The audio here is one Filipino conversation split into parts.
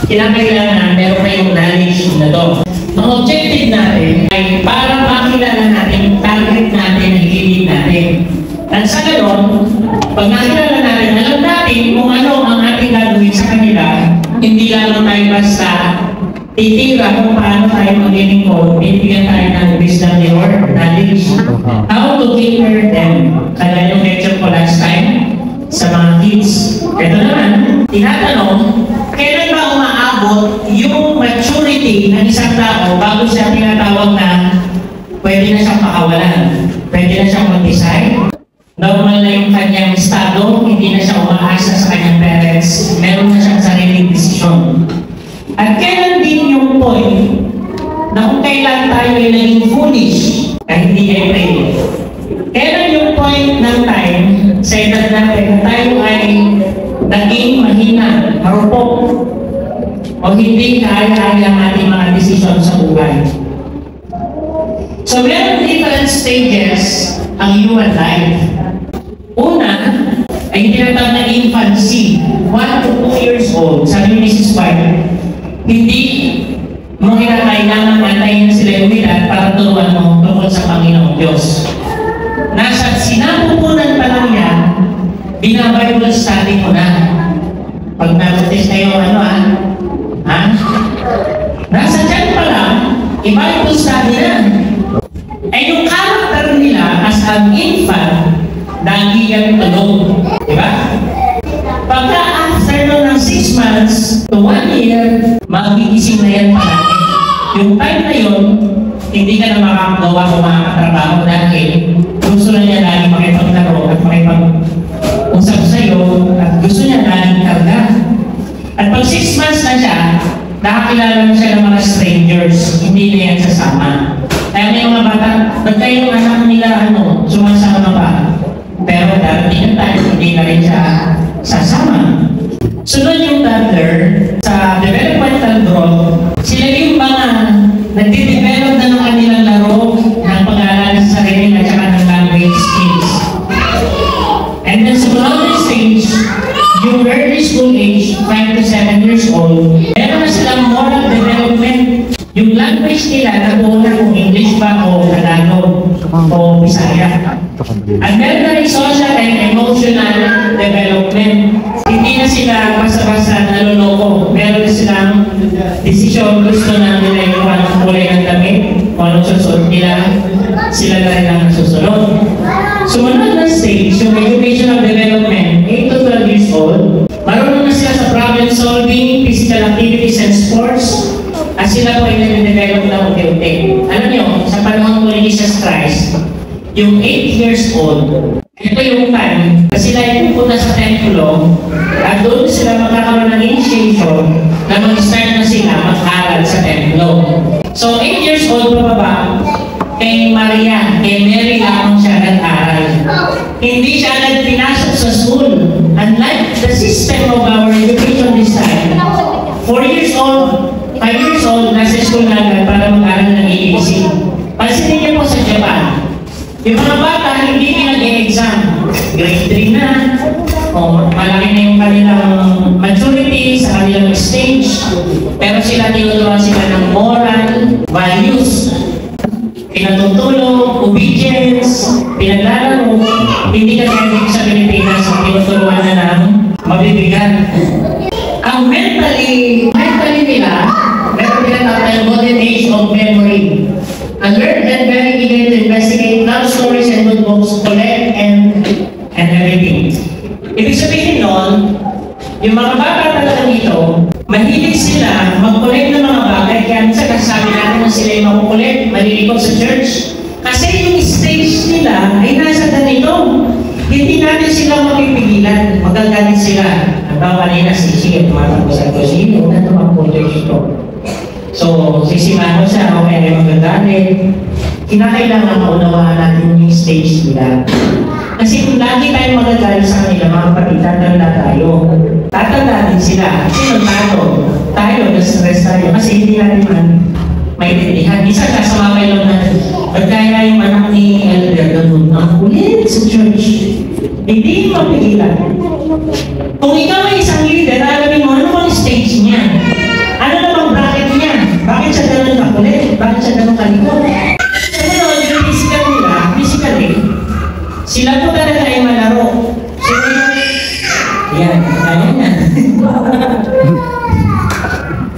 kinakailangan meron kayong knowledge na to. Ang objective natin ay para makilala natin yung target natin na i-lead natin. At sa ganon, pag nakilala natin, alam natin kung ano ang ating gagawin sa kanila, hindi lang tayo basta titira kung paano tayo maglilingkod, bibigyan tayo ng wisdom or knowledge. How to cater them. Kaya yung lecture ko last time sa mga kids. Ito naman, tinatanong, kailan ba umaabot yung maturity ng isang tao bago siya tinatawag na pwede na siyang pakawalan, pwede na siyang mag-decide, normal na yung kanyang estado, hindi na siya umaasa sa kanyang parents, meron na siyang sariling desisyon. At kailan din yung point na kung kailan tayo ay naging foolish at hindi ay pray? Kailan yung point ng time sa edad natin na tayo ay naging mahina, marupok, o hindi kaya-kaya ang ating mga desisyon sa buhay? So, meron different stages ang human life. Una, ay tinatawag na infancy, 1 to 2 years old. Sabi ni Mrs. White, hindi mo kinakailangan antayin na sila umidad para turuan mo tungkol sa Panginoong Diyos. Nasa sinapupunan pa lang yan, binabible study mo na. Pag nabutis na yung nasa dyan pa lang, i-Bible study na. Ay yung character nila as an infant, nagiging tulong. Diba? Pagka after ng 6 months to 1 year, magigising na yan palagi. Yung time na yun, hindi ka na makakagawa o makakatrabaho dahil gusto na niya lagi makipaglaro at makipag-usap sa'yo at gusto niya lagi karga. At pag 6 months na siya, nakakilala na siya ng mga strangers, hindi na yan sasama. Kaya may mga bata, ba't kayo yung anak nila sumasama pa? Pero darating yung time, hindi na rin siya sasama. Sunod yung toddler, sa developmental growth, sila yung mga nagde-develop na ng kanilang laro ng pag-aaral sa sarili at saka ng language skills. And then sa growth stage, yung early school age, 5 to 7 years old, meron na silang moral development. Yung language nila, natuon na kung English ba o Tagalog o Bisaya. At meron na rin social and emotional development. Hindi na sila basta-basta naluloko. Meron na silang desisyon, gusto na nila yung anong kulay ng damit, kung anong susunod nila, sila na rin ang susunod. Sumunod na stage, yung educational development, 8 to 12 years old, marunong na sila sa problem solving, physical activities and sports, at sila po ay nag-develop na unti-unti. Alam nyo, sa panahon ko ni Jesus Christ, yung 8 years old, ito yung time na sila ay pupunta sa templo at doon sila magkakaroon ng initiation na mag-start na sila mag-aral sa templo. So 8 years old pa ba, kay Maria, kay Mary lamang siya nag-aral. Hindi siya nagpinasok sa school. Unlike the system of our education this time, 4 years old, 5 years old, nasa school na agad para mag-aral ng ABC. Pansinin niyo po sa Japan, yung mga bata hindi nag-e-exam. Grade 3 na, malaki na yung kanilang maturity sa kanilang stage, pero sila tinuturuan sila ng moral values. Pinatutulong, obedience, pinaglalaro, hindi ka pwede sa Pilipinas ang tinuturuan na ng mabibigan. Ang mentally nila, meron tinatawag ng golden age of memory. Alert and very eager to investigate love stories and good books, collect and everything. Ibig sabihin nun, yung mga bata talaga dito, mahilig sila mag-collect ng mga bagay. Kaya minsan kasabi natin na sila yung makukulit, malilikot sa church. Kasi yung stage nila ay nasa ganito. Hindi natin sila mapipigilan. Magagalit sila. Halimbawa kanina sige, tumatakbo sa kusino, na tumakbo dito. So, sisimano siya, okay, ay magagalit. Kinakailangan maunawaan natin yung stage nila. Kasi kung lagi tayong magagalit sa kanila, mga kapatid, tatanda tayo. Tatanda din sila. Sino tayo, na-stress tayo. Kasi hindi natin maintindihan. Isa ka sa mga lang natin. Pagkaya yung anak ni Elder, ganun, ang kulit sa church. Hindi mapigilan. Kung ikaw ay isang leader, alamin mo, ano bang stage niya? Sila po talaga ay malaro. Ayan, ayan yan.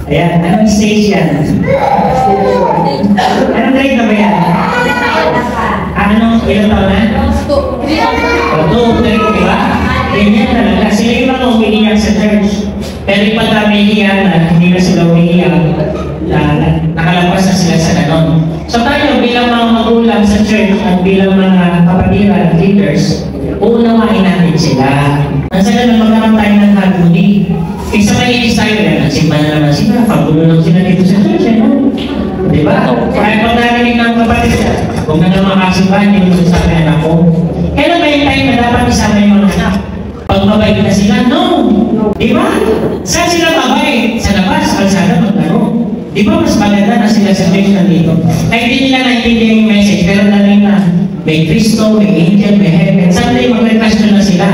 Ayan, anong stage yan? Anong grade na ba yan? Anong ilang taon na? 2, di ba? Ganyan talaga. Sila yung mga umiiyak sa church. Pero yung pag umiiyak na hindi na sila umiiyak, nakalabas na sila sa ganon. So tayo bilang mga magulang sa church at bilang mga kapatiran, leaders, uunawain natin sila. Ang sa ganun magkaroon tayo ng harmony. Isa may tayo yan, nagsimba na naman sila, pagulo lang sila dito sa church, diba? Kaya pag narinig ng kapatid siya, kung na naman kasimbahan, yung sabi anak ko, kailan ba yung time na dapat isama yung mga anak? Pag mabait na sila, no! Diba? Saan sila mabait? Sa labas, kalsada, maglaro. Di ba mas maganda na sila sa church na dito? Kahit hindi nila naintindihan yung message, pero nalang na may Kristo, may angel, may heaven. Someday mag-question na sila.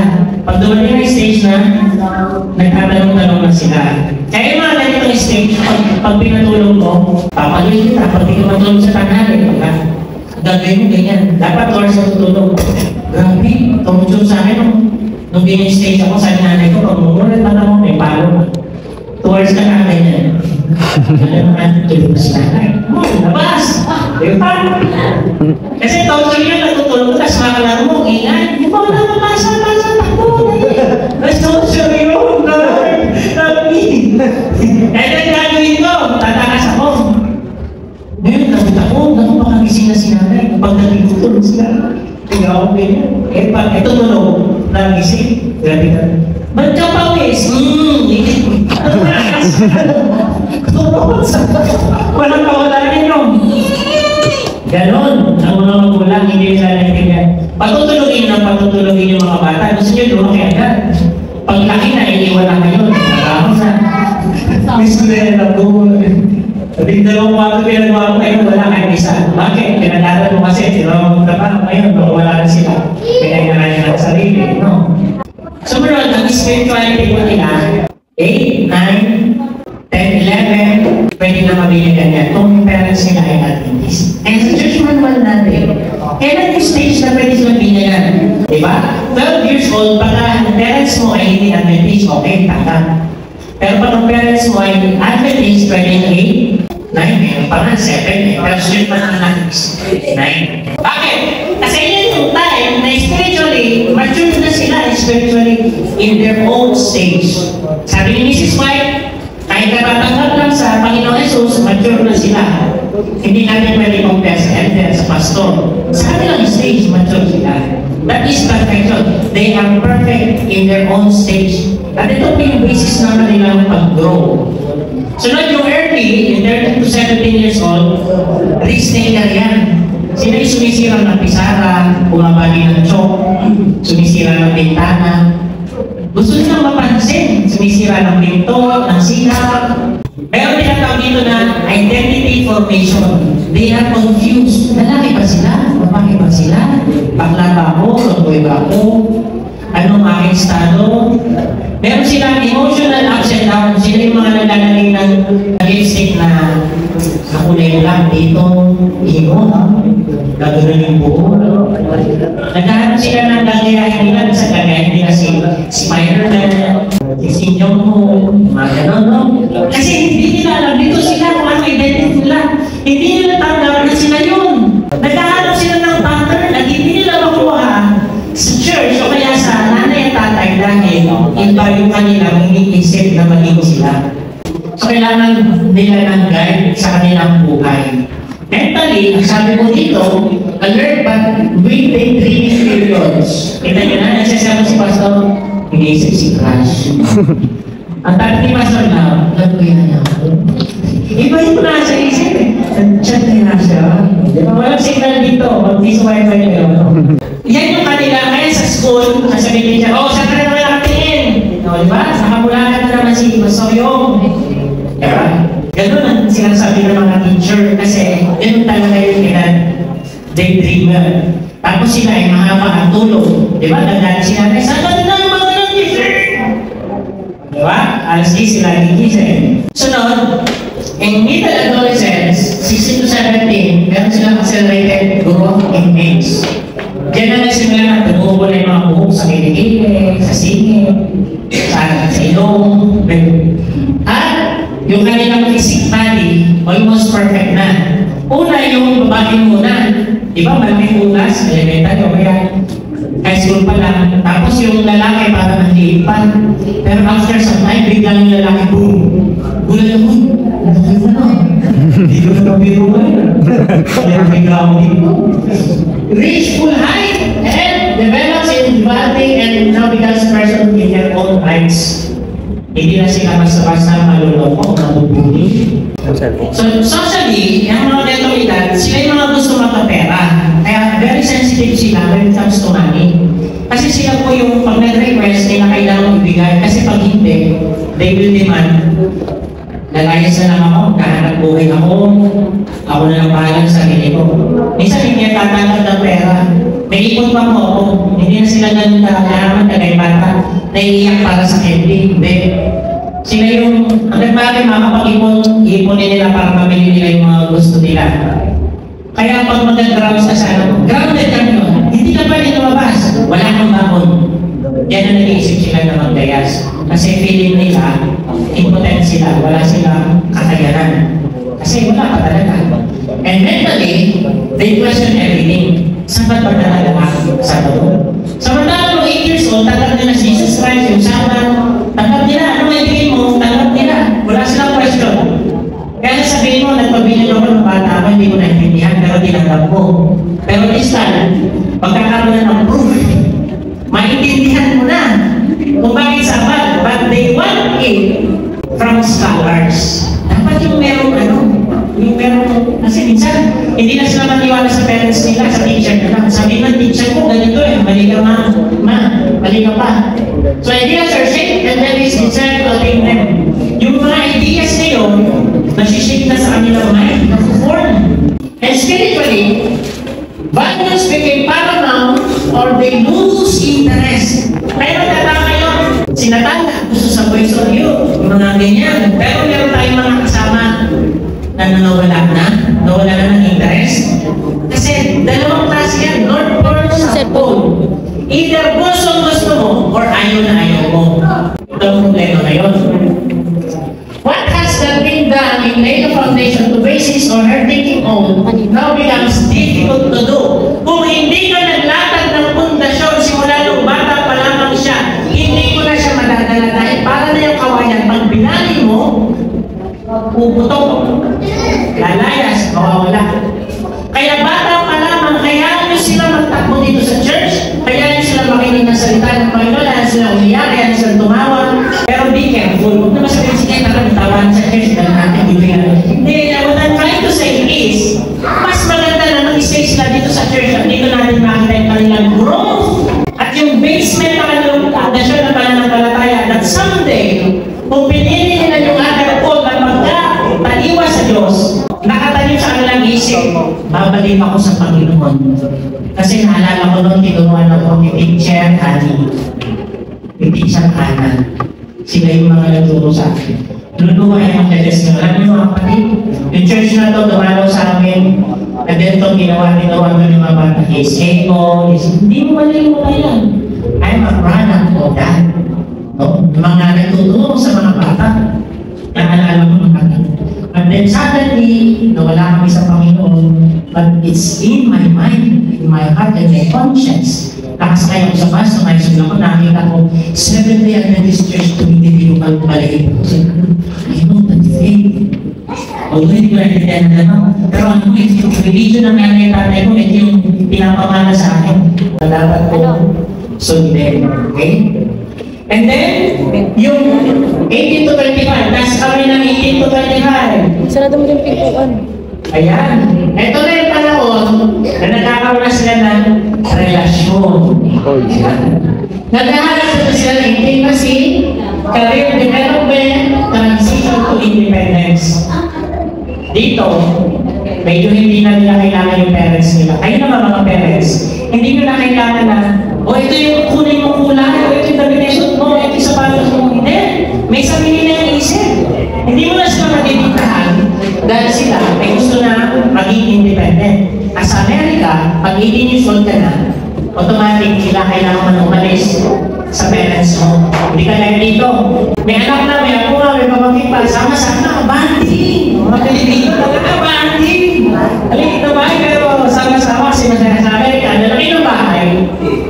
Pag dumating na stage na, nagtatanong-tanong na sila. Kaya yung mga ganitong stage, pag pinatulong ko, papaluin kita. Pag di ka matulong sa tanghali, gagawin mo ganyan. Dapat oras sa tutulong. Grabe, tumutulong sa akin. Nung bin-stage ako sa nanay ko, pag mumulat pa ako, may palo. 2 hours na namin yan. Alam naman, tulog na sila. Labas! Diba? Kasi totally yun, natutulog ko, tapos makalaro mo, ingay. Di ba wala mabasa, takbo. Tapos totally yun, Lord, kaya nagkagawin ko, tatakas ako. Ngayon, nakita ko, baka gising na si nanay. Pagdating ko, tulog sila. Tingnan ako ganyan. Eh, pag ito tulog, nagising. Grabe ka. Ba't ka pawis? Walang kawalan yun. Ganon. Ang mga magulang, hindi nila naintindihan. Patutulogin yung mga bata. Gusto nyo lumaki agad. Paglaki na, iniwan na kayo. Nakakos na. Miss ko na yan ang gulo. Sabi, 2 kwarto pinagawa ko kayo, wala kayong isa. Bakit? Pinag-aral mo kasi, tinawag mo trabaho ngayon, wala na sila. Pinag-aral na sarili, no? Sumunod, ang spirituality ko nila, 8, 9, 10, 11, pwede na mabili ganyan. Kung yung parents nila ay Adventist. And sa church manual natin, kailan yung stage na pwede sila binigyan? Diba? 12 years old, pagka ang parents mo ay hindi Adventist, okay, tata. Pero pag ang parents mo ay Adventist, pwede na 8, 9, meron pa nga 7, pero sure pa na anak 9. Bakit? Kasi yun yung time na spiritually, mature na sila spiritually in their own stage. Sabi ni Mrs. White, kahit natatanggap lang sa Panginoon Jesus, mature na sila. Hindi natin pwede compare sa elder, sa pastor. Sa kanilang stage, mature sila. That is perfection. They are perfect in their own stage. At ito po yung basis naman nilang pag-grow. Sunod yung early, in 13 to 17 years old, risk taker yan. Sila yung sumisira ng pisara, bumabali ng chok, sumisira ng bintana. Gusto nilang mapansin, sumisira ng pinto, ng silak. Meron tinatawag dito na identity formation. They are confused. Lalaki ba sila? Babae ba sila? Bakla ba ako? Baboy ba ako? Anong aking estado? Meron silang emotional ups and downs. Sila yung mga naglalagay ng lipstick na kulay lang dito, imo, gagawin yung buo. Naghahanap sila ng gagayahin nila sa gagayahin nila si Spider-Man, si Sinjong Ho, mga ganon, no? Kasi hindi nila alam dito sila kung ano identity nila. Hindi nila tanggap na sila yun. Naghahanap sila ng pattern na hindi nila makuha sa church o kaya sa nanay at tatay dahil iba yung kanilang iniisip na maging sila. So, kailangan nila ng guide sa kanilang buhay. Mentally, ang sabi ko dito, alert but waiting dreaming periods. Kita nyo na, nagsasama si Pastor, iniisip si Crush. Ang tabi ni Pastor na, nagkuya niya ako. Iba yung nasa isip eh. Chat na siya. Walang signal dito, mag-dis wifi nyo. Yan yung kanila, kaya sa school, sasabihin niya, oh, saan ka na naman nakatingin? O, diba? Nakamulakan na naman si Masoyong. Diba? Ganun ang sinasabi ng mga teacher kasi yun talaga yung daydreamer. Tapos sila ay mahaba ang tulog. Diba? Nagdaan sila na, saan ka na yung mga ganun teacher? Diba? Alas 10 sila gigising. Sunod, in middle adolescence, 16 to 17, meron silang accelerated growth in age. Diyan na nagsimula na almost perfect na. Una, yung babae muna. Di ba, malaking unas, elementary, o kaya high school pa lang. Tapos yung lalaki para nag-iip pa. Pero after some time, biglang yung lalaki, boom. Gulat ako, laki mo na. Hindi ko na biro ba yun? Kaya bigla ako dito. Reach full height and develops individuality and now becomes person in their own rights. Hindi na sila basta-basta maluloko, mabubuli. So, socially, yung mga ganitong edad, sila yung mga gusto makapera. Kaya very sensitive sila when it comes to money. Kasi sila po yung pag nag-request, nila kailangan ibigay. Kasi pag hindi, they will demand. Lalayas na lang ako, kahanap buhay ako na lang bahala sa sarili ko. Minsan hindi niya tatanggap ng pera. May ipon pa mo ako. Hindi na sila ganun kakalaman kagay bata. Naiiyak para sa candy. Hindi. Sila yung, ang nagmari makapag-ipon, iiponin nila para mabili nila yung mga gusto nila. Kaya pag mag-grounds ka sana, grounded ka nyo, hindi ka pa rin lumabas. Wala kang bakon. Yan ang nag-iisip sila na magdayas. Kasi feeling nila, impotent sila, wala silang kakayanan. Kasi wala pa talaga. And mentally, they question everything. Saan ba talaga sa loob? Samantalang 8 years old, tanggap nila si Jesus Christ, yung sama, tanggap nila, ano may tingin mo, tanggap nila. Wala silang question. Kaya sabihin mo, nagpabili ako ng bata ako, hindi ko naintindihan, pero tinanggap ko. Pero this time, pagkakaroon na ng proof, maintindihan mo na kung bakit sapat, but they want it from scholars. Dapat yung merong kasi minsan, hindi na sila maniwala sa parents nila, sa teacher nila. Sabi ng teacher ko, ganito mali ka mali ka pa. So ideas are shaped and then is desired to attain them. Yung mga ideas ngayon, nasishake na sa kanilang mind, na-form. And spiritually, values became paramount or they lose interest. Kaya magtatama yun. Sinatala, gusto sa voice of you, yung mga ganyan. Pero meron tayong mga kasama na nawala na ng interest. Kasi dalawang klase yan, North Pole, South Pole. Either gusto mo or ayaw na ayaw mo. Ito ang problema ngayon. What has been done in laying the foundation to base his or her thinking on now becomes difficult to do. Kung hindi ka naglatag ng pundasyon simula nung bata pa lamang siya, hindi ko na siya madadala dahil para na yung kawayan, pag binali mo, puputok, lalayas, mawawala. Kaya bata pa lamang, kaya nyo sila magtakbo dito sa church, kaya nyo sila makinig ng salita ng Panginoon, kaya sila umiyak, kaya sila tumawa. Pero be careful, huwag naman sabihin sige, tatawan sa church, dahil natin bibigyan. Hindi, what I'm trying to say is, mas maganda na mag-stay sila dito sa church at dito natin makita yung kanilang growth at yung basement na kanilang pundasyon na pananampalataya that someday, kung pinili nila yung other pole na pagka-taliwa sa Diyos, nakatalim sa kanilang isip, babalik ako sa Panginoon. Kasi naalala ko noon, tinuruan ako ni Teacher Annie. Ni Teacher Anna. Sila yung mga nagturo sa akin. Luluwa ay mag-suggest nyo. Alam niyo mga kapatid, yung church na to, dumalaw sa amin. Na ganito, ginawa ko ng mga bata. Hindi mo malilimutan yan. I'm a product of that. No? Mga nagtuturo sa mga bata. Naalala ko mga bata. And then suddenly, nawala kami sa Panginoon, but it's in my mind, in my heart, and my conscience. Nakasakay ako sa bus, sumaysog ako, nakita ko, 7-day Adventist Church, tumitibi yung maliit. I know that's it. Although hindi ko naintindihan na naman, pero ano mo, yung religion ng nanay tatay ko, ito yung pinapamana sa akin. Dapat ko sundin. Okay? And then, yung 18 to 25, nasa kami ng 18 to 25. Sarado mo yung pintuan. Ayan. Ito na yung panahon na nagkakaroon na sila ng relasyon. Naghahanap na sila ng intimacy, career development, transition to independence. Dito, medyo hindi na nila kailangan yung parents nila. Kayo naman mga parents, hindi nyo na kailangan na, ito yung kunin mo kulay, ito yung domination mo, ito yung sapatos mo. Hindi. May sarili na yung isip. Hindi mo na sila magigitahan dahil sila ay gusto na maging independent. As sa Amerika, pag 18 years old ka na, automatic sila kailangan man umalis sa parents mo. Hindi ka lang dito. May anak na, may ako nga, may pamangkin pa, sama-sama, banding. Mga Pilipino, nakakabanding. Halika na bahay, pero sama-sama kasi masaya sa Amerika. Ang lalaki ng bahay,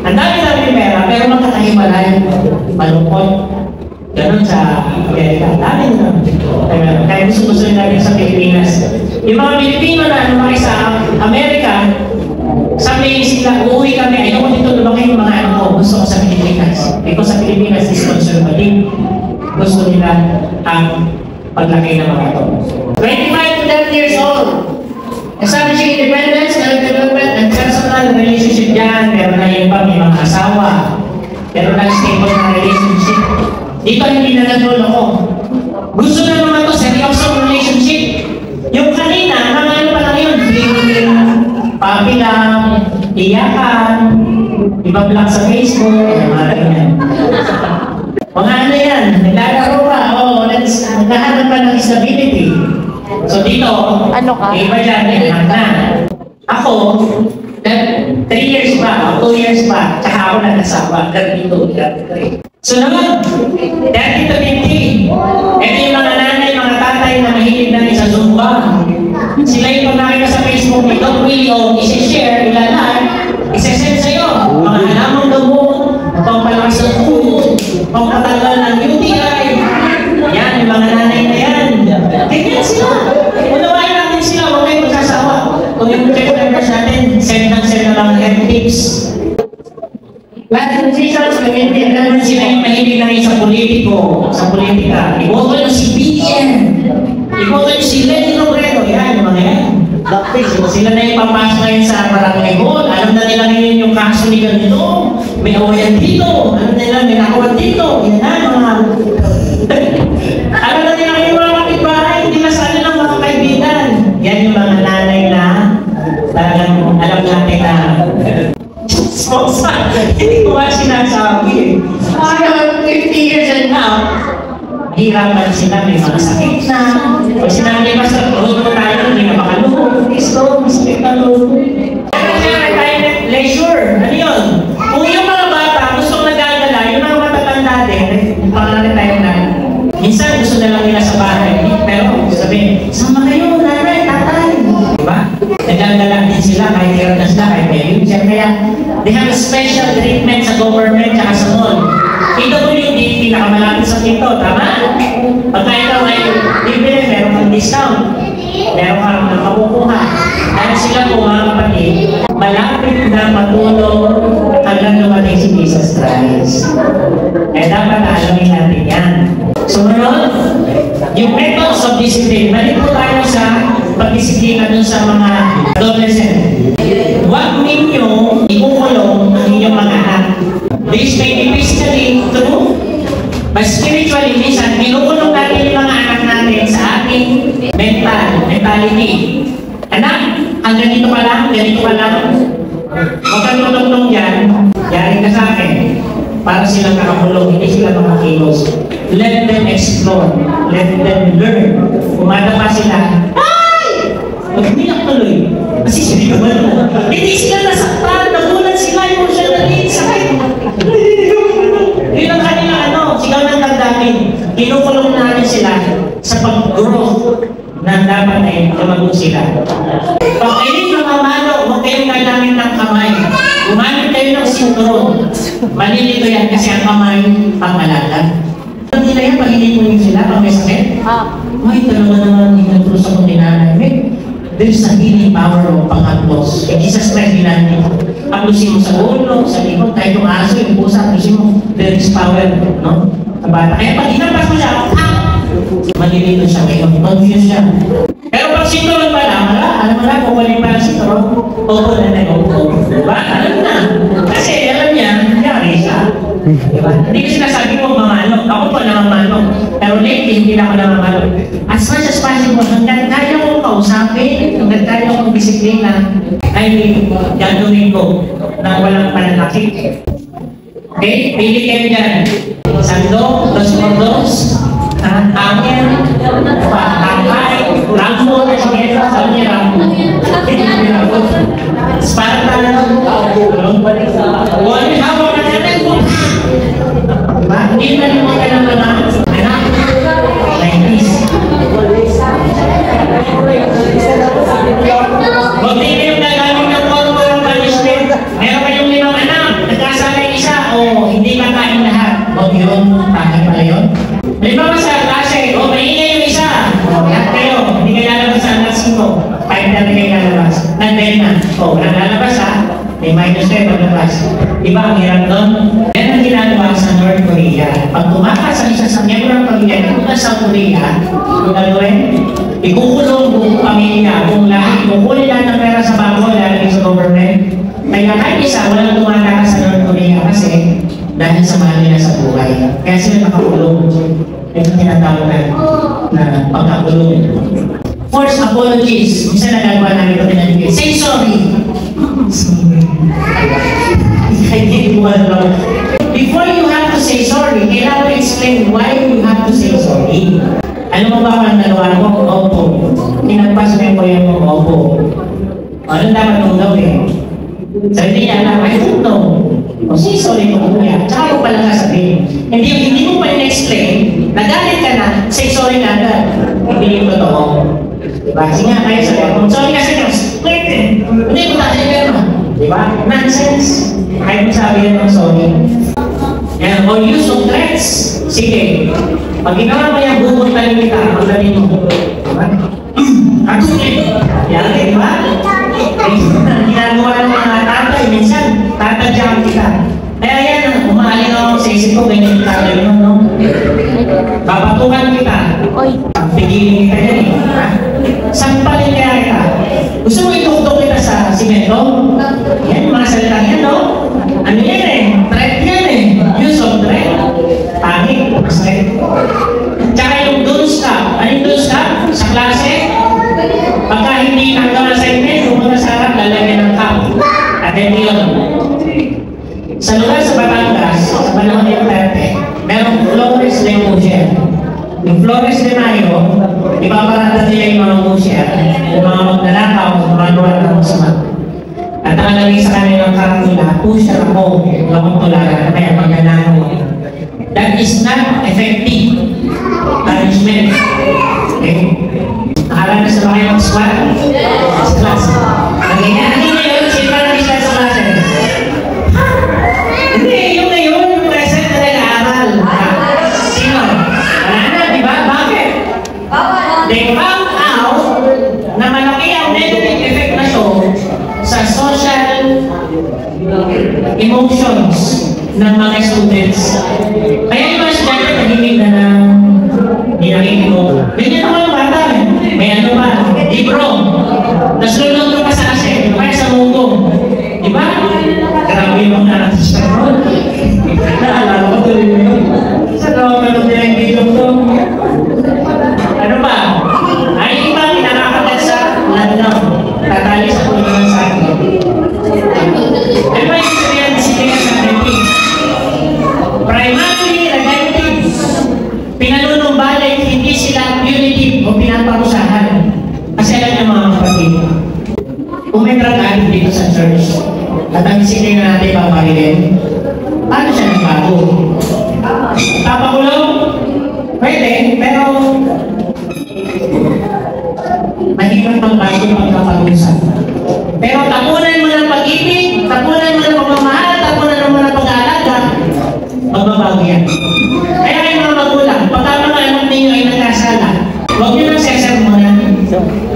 ang dami-dami ng pera, pero magkakahimalay. Malungkot. Ganon sa Amerika. Dami na. Kaya gusto natin sa Pilipinas. Yung mga Pilipino na lumaki sa Amerika, sabi sila, uuwi kami, ayoko dito lumaki yung mga anak ko. Gusto ko sa Pilipinas. Because sa Pilipinas is conservative. Gusto nila ang paglaki ng mga ito. 25 to 30 years old. Establishing independence, self-development, and personal relationship yan. Pero na yun pa, may mga asawa. Pero na-stable na relationship. Dito hindi na nag-roll ako. Gusto na naman ito, seryoso relationship. Yung kanina, mga ano pa lang yun, feeling, papi lang, iyakan, iba-block sa Facebook, mga ganyan. Mga ano yan, naglalaro ka, naghahanap ka ng stability. So dito, ano ka? Iba dyan, naghahanap na. Ako, 3 years pa, 2 years pa, tsaka ako nag-asawa, 32, 33. So naman, 30 to 50. Ito yung mga nanay, mga tatay na mahilig na sa Zumba. Sila yung pag nakita sa Facebook, itong video, isi-share, ilalan, isi-send sa'yo. Mga halamang gamot, pampalakas ng food, pampatanggal ng UTI. Yan, yung mga nanay na yan. Ganyan sila. Unawain natin sila, huwag kayo magsasawa. Kung yung check members natin, send na lang health tips. Lahat ng decisions, community, naman sila yung mahilig na rin sa politiko, sa politika. Iboto yung si BN. Iboto yung si Lenny Robredo. Yan, yung mga yan. Sila na yung papasok ngayon sa barangay hall. Alam na nila ngayon yung kaso ni ganito. May awayan dito. Alam na nila may nakuha dito. Yan na, mga... Alam na nila yung mga kapitbahay. Hindi na sa ng mga kaibigan. Yan yung mga nanay na talagang alam natin na hindi ko ba sinasabi. I have 50 years and now, hirapan sila, may mga sakit na. Pag sinabi ba sa tuhod mo tayo, hindi na makaluhod. Gusto, mistik na luhod. Pero sila tayo leisure. Ano yun? Kung yung mga bata gustong nagagala, yung mga matatanda din, pangalan tayo na. Minsan gusto na lang nila sa bahay. Pero sabihin, sama kayo, nanay, tatay. Diba? Nagagala din sila, kahit hirap na sila, kahit may wheelchair. Kaya, they have a special treatment sa government at sa mall. PWD, pinakamalapit sa pinto, tama? Pag tayo may libre, meron kang discount. Meron kang makukuha. Dahil sila po, mga kapatid, malapit na matulong hanggang dumating si Jesus Christ. Kaya dapat alamin natin yan. So ngayon, yung methods of discipline, balik po tayo sa pagdisiplina dun sa mga adolescent. Huwag ninyo ikukulong ang inyong mga anak. This may be physically true, but spiritually, minsan, kinukulong natin yung mga anak natin sa ating mentality. Anak, hanggang dito pa lang, ganito pa lang. Huwag kang tutulong dyan, yari ka sa akin. Para silang nakakulong, hindi sila makakilos. Let them explore. Let them learn. Kumada pa sila, ay! Magbiyak tuloy. Kasi sila naman. Hindi sila nasaktan. Nagulat sila. Emotionally. Sakit. Yun ang kanila, sigaw ng damdamin. Kinukulong namin sila sa pag-growth na dapat ay lumago sila. Pag kayo mamamalo, huwag kayong gagamit ng kamay. Gumamit kayo ng sinturon. Malilito yan kasi ang kamay pang-alaga. Pag nila yan, pag hinipulin sila, pag may sakit, ay, talaga naman, hinagtulos ako ni nanay. There's a healing power of pang-aplos. Yung Jesus Christ, ginantin mo. Aplosin mo sa ulo, sa likod, kahit yung aso, yung pusa, aplosin mo. There is power, no? Sa bata. Kaya pag hinampas mo siya, malilito siya, may confuse siya. Pero pag sinturon pa lang, alam mo na, kung waling pa ang sinturon, opo na nag-opo. Diba? Alam na. Kasi alam niya, yari siya. Diba? Hindi ko sinasabi mo mamano. Ako po namamano. Pero lately, hindi na ako namamano. As much as possible, hanggang kaya kong kausapin, hanggang kaya kong disiplina, ay gagawin ko na walang pananakit. Okay? Pili kayo dyan. Sando, dos por dos, angin, angay, rambo, sige, sabi niya rambo. Spartan, wala hawak na natin po. Hindi na naman ka ng anak, like this. O, walang lalabas ha. May minus kayo paglabas. Diba ang hirap nun? Yan ang ginagawa sa North Korea. Pag tumakas ang isa sa miyembro ng pamilya, punta sa South Korea, yung gagawin, ikukulong buong pamilya, kung lahat, kukunin lahat ng pera sa bangko, lalagay sa government. Kaya kahit isa, walang tumatakas sa North Korea kasi dahil sa mahal nila sa buhay. Kaya sila nakakulong. Ito tinatawag na pagkakulong. Forced apologies. Minsan nagagawa namin ito pinanigay. Say sorry. Before you have to say sorry, kailangan explain why you have to say sorry. Ano mo ba ang nagawa mo? Opo. Pinagpas mo yung kuya mo? Opo. Anong dapat mong gawin? Sabi niya na, I don't know. O say sorry mo kuya. Tsaka mo pala sasabihin. Hindi mo pa in-explain, nagalit ka na, say sorry na agad. Hindi yung totoo. Diba? Sige nga kayo sabi, sorry kasi nyo, hindi mo tayo pero. Diba? Nonsense. Kahit mo sabi yan ng sorry. And or use of threats. Sige. Pag ginawa mo yan, bubuntahin kita. Pagdating mo. Diba? Ako yan, diba? Ginagawa ng mga tatay, minsan, tatadyakan kita. Kaya yan, umaaling ako sa isip ko, ganyan yung tatay mo, no? Papatukan kita. Pigilin kita yan, ha? Sampalin kaya kita. Gusto mo ituktok kita sa simento? Yan, mga salita yan, no? Ano yan eh? Threat yan eh. Use of threat. Pangit. Tsaka yung do's ka. Ano yung do's ka? Sa klase? Pagka hindi nanggawa sa assignment, pumunta sa harap, lalagyan ng cup. Attention. Sa lugar sa Batangas, sa panahon ng Duterte, merong Flores de Mujer. Yung Flores de Mayo, ipaparata nila yung mga Mujer, yung mga magnanakaw, yung mga lugar ng masama. At nakalagay sa kanilang karatula, pusher ako, lamang tularan, kaya magnanakaw. That is not effective punishment. Okay? Nakala na sa mga yung squat? Sa class. Ganyan. Ano na yun? Sino na nag-isla sa klase? Hindi, yung ngayon, yung present na nag-aaral. Sino? Wala na, di ba? Bakit? They found out na malaki ang negative effect na to sa social emotions ng mga students. Kaya yung mga estudyante nagiging na ng nilagay mo. Ganyan naman yung bata. May ano ba? Libro. Tapos lulunod ka sa kasi. Kaya sa munggo. Diba? Grabe yung mga natin. Naalala ko tuloy mo yun. Sa tawag ka nung nilang video ko. Ano ba? Ay, iba pinakakagat sa landaw. Tatali sa puno ng saki. Ano ba yung sabihan na sinihan sa ating? Primarily, negatives. Pinanunumbalik, hindi sila punitive o pinaparusahan. Kasi alam niyo mga kapatid, kung may drug addict dito sa church, at ang isipin na natin paparilin, paano siya nagbago? Papakulong? Pwede, pero mahirap magbago pagkaparusan. Pero tapunan mo ng pag-ibig, tapunan mo ng pagmamahal, tapunan mo ng pag-aalaga, magbabago yan. Kaya kayo mga magulang, pagka mga anak ninyo ay nagkasala, huwag nyo nang sesermonan.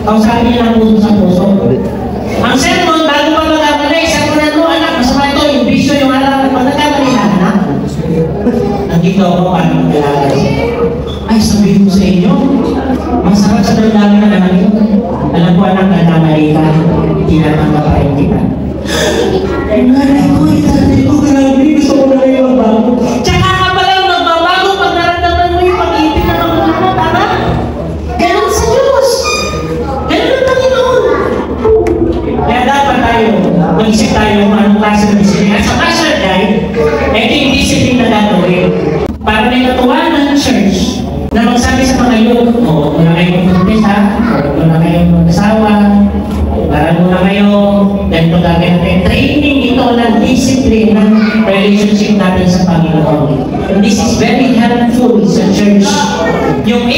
Kausapin nyo lang puso sa puso. Ang sermon, bago pa mag-amalay, sermonan mo, anak, masama ito, yung bisyo, yung alam, pag nagkamali na, anak, nandito ako, paano mag-alagay? Ay, sabihin ko sa inyo, masarap sa damdamin ng anak nyo. Alam ko, anak, nagkamali ka, tinatanggap pa rin kita. Ay, nanay ko, itatay ko, grabe, gusto ko na kayo magbago. Tsaka ka pala magbabago pag naramdaman mo yung pag-ibig na magulang, tama? Ganun sa Diyos. Ganun ang Panginoon. Kaya dapat tayo, mag-isip tayo kung anong klase ng discipline. At sa pastor guide, ito yung discipline na gagawin. Para may katuwa ng church na magsabi sa mga youth, o, wala kayong magpuntis ha, wala kayong mag-asawa, para muna kayo, ganito gagawin natin. Training ito ng discipline ng relationship natin sa Panginoon. And this is very helpful sa church. Yung